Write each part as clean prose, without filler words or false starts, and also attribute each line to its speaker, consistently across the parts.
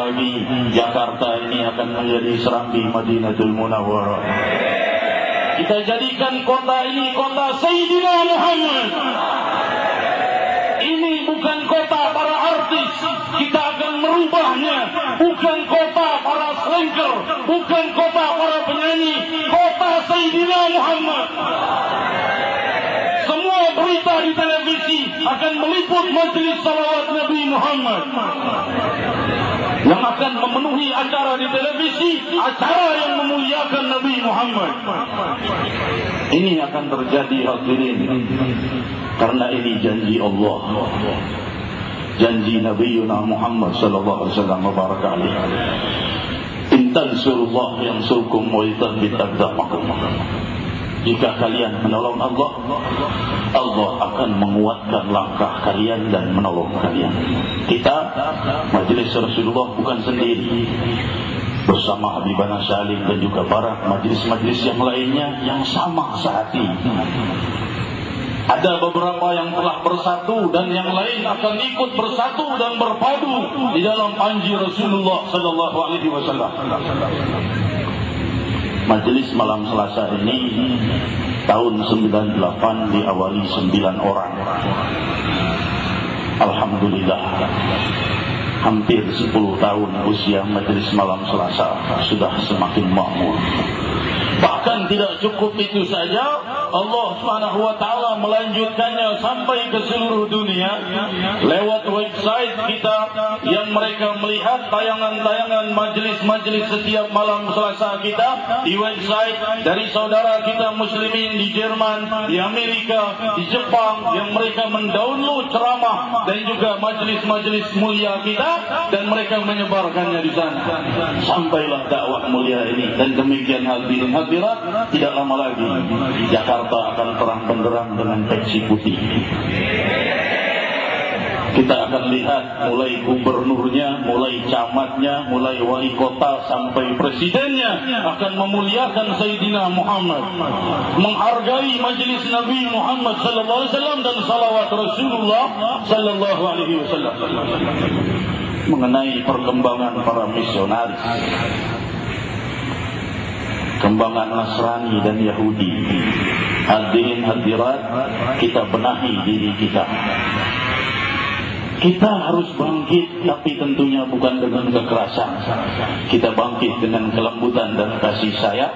Speaker 1: lagi Jakarta ini akan menjadi serambi Madinatul Munawwarah. Kita jadikan kota ini kota Sayyidina Muhammad. Ini bukan kota para artis. Kita akan merubahnya. Bukan kota para slanker, bukan kota para penyanyi, kota Sayyidina Muhammad. Semua berita di televisi akan meliput majelis salawat Nabi Muhammad. Yang akan memenuhi acara di televisi, acara yang memuliakan Nabi Muhammad. Ini akan terjadi hadirin, karena ini janji Allah, janji Nabi Muhammad sallallahu alaihi wasallam baraka alaihi. In tansurullah yansurkum wa yuthabbit aqdamakum. Jika kalian menolong Allah, Allah akan menguatkan langkah kalian dan menolong kalian. Kita majelis Rasulullah bukan sendiri, bersama Habibana Salim dan juga para majelis-majelis yang lainnya yang sama sehati. Ada beberapa yang telah bersatu dan yang lain akan ikut bersatu dan berpadu di dalam panji Rasulullah sallallahu alaihi wasallam. Majelis malam Selasa ini tahun 98 diawali 9 orang. Alhamdulillah, hampir 10 tahun usia majelis malam Selasa sudah semakin makmur. Bahkan tidak cukup itu saja, Allah Subhanahu wa taala melanjutkannya sampai ke seluruh dunia lewat website kita yang mereka melihat tayangan-tayangan majelis-majelis setiap malam Selasa kita di website dari saudara kita muslimin di Jerman, di Amerika, di Jepang, yang mereka mendownload ceramah dan juga majelis-majelis mulia kita dan mereka menyebarkannya di sana. Sampailah dakwah mulia ini, dan demikian hadirin hadirat, tidak lama lagi Jakarta akan terang benderang dengan peksi putih. Kita akan lihat mulai gubernurnya, mulai camatnya, mulai wali kota sampai presidennya akan memuliakan Sayyidina Muhammad, menghargai majelis Nabi Muhammad sallallahu alaihi wasallam dan salawat Rasulullah sallallahu alaihi wasallam. Mengenai perkembangan para misionaris, kembangan Nasrani dan Yahudi, hadirin hadirat, kita benahi diri kita. Kita harus bangkit, tapi tentunya bukan dengan kekerasan. Kita bangkit dengan kelembutan dan kasih sayang.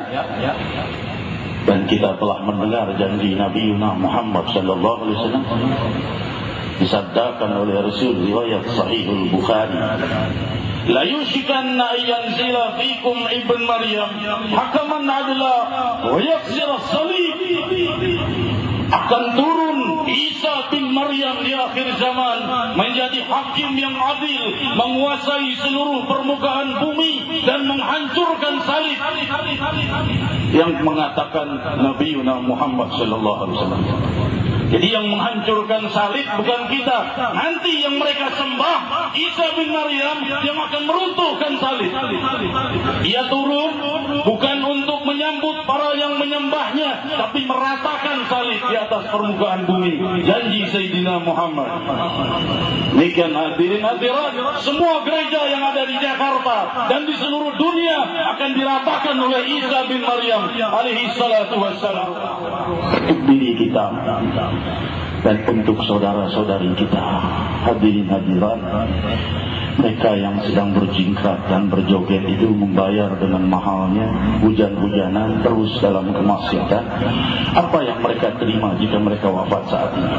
Speaker 1: Dan kita telah mendengar janji Nabi Muhammad sallallahu alaihi wasallam disabdakan oleh Rasul riwayat Sahihul Bukhari, la yushikanna yanzila fikum ibn Maryam hakaman adla wa yaksir as-salib. Akan turun Isa bin Maryam di akhir zaman menjadi hakim yang adil, menguasai seluruh permukaan bumi dan menghancurkan salib. Yang mengatakan Nabi Muhammad sallallahu alaihi wasallam. Jadi yang menghancurkan salib bukan kita. Nanti yang mereka sembah Isa bin Maryam yang akan meruntuhkan salib. Ia turun bukan untuk menyambut para yang menyembahnya, tapi meratakan salib di atas permukaan bumi. Janji Sayyidina Muhammad. Demikian hadirin hadirat, semua gereja yang ada di Jakarta dan di seluruh dunia akan diratakan oleh Isa bin Maryam alaihi salatu wassalam. Diri kita dan untuk saudara-saudari kita, hadirin hadirat, mereka yang sedang berjingkrak dan berjoget itu membayar dengan mahalnya hujan-hujanan terus dalam kemaksiatan. Apa yang mereka terima jika mereka wafat saat ini?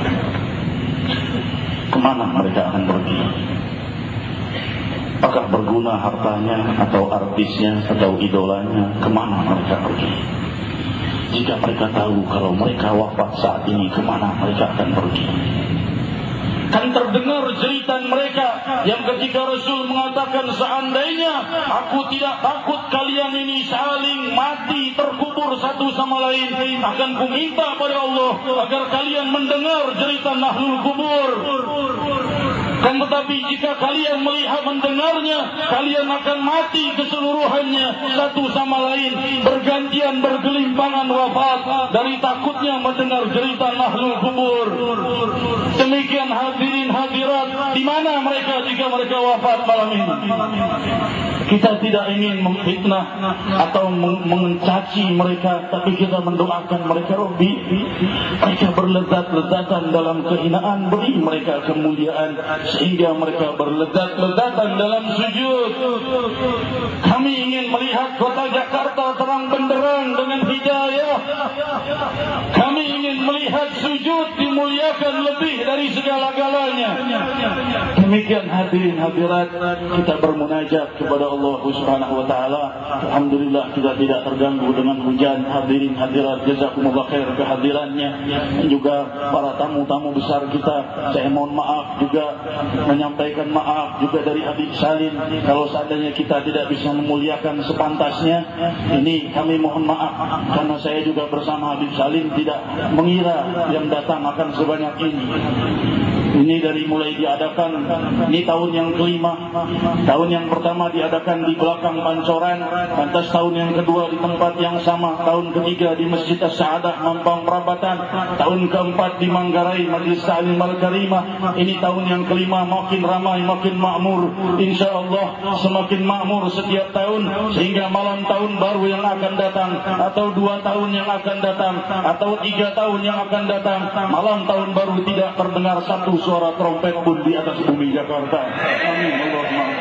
Speaker 1: Kemana mereka akan pergi? Apakah berguna hartanya atau artisnya atau idolanya? Kemana mereka pergi? Jika mereka tahu kalau mereka wafat saat ini, kemana mereka akan pergi? Kan terdengar jeritan mereka yang ketika Rasul mengatakan, seandainya aku tidak takut kalian ini saling mati terkubur satu sama lain, akan kuminta pada Allah agar kalian mendengar jeritan ahlul kubur. Kan tetapi jika kalian melihat mendengarnya, kalian akan mati keseluruhannya satu sama lain, bergantian bergelimpangan wafat dari takutnya mendengar jeritan ahlul kubur. Demikian hadirin hadirat, di mana mereka jika mereka wafat malam ini? Kita tidak ingin memfitnah atau mencaci mereka, tapi kita mendoakan mereka. Rabbi, mereka berlezat-lezatan dalam kehinaan, beri mereka kemuliaan sehingga mereka berlezat-lezatan dalam sujud. Kami ingin melihat kota Jakarta terang benderang dengan hidayah. Kami ingin melihat sujud dimuliakan lebih dari segala-galanya. Demikian hadirin hadirat, kita bermunajat kepada Allah Subhanahu wa taala. Alhamdulillah kita tidak terganggu dengan hujan. Hadirin hadirat, jazakumullah khair kehadirannya. Dan juga para tamu-tamu besar kita, saya mohon maaf juga, menyampaikan maaf juga dari Habib Salim kalau seandainya kita tidak bisa memuliakan sepantasnya. Ini kami mohon maaf, karena saya juga bersama Habib Salim tidak mengira yang datang akan sebanyak ini. Ini dari mulai diadakan, ini tahun yang kelima. Tahun yang pertama diadakan di belakang Pancoran, lantas tahun yang kedua di tempat yang sama, tahun ketiga di Masjid As-Sa'adah Mampang Perapatan, tahun keempat di Manggarai Majlis Ta'lim Al-Karimah. Ini tahun yang kelima, makin ramai makin makmur. InsyaAllah semakin makmur setiap tahun, sehingga malam tahun baru yang akan datang, atau 2 tahun yang akan datang, atau 3 tahun yang akan datang, malam tahun baru tidak terdengar satu suara trompet pun di atas bumi Jakarta. Amin Allahumma.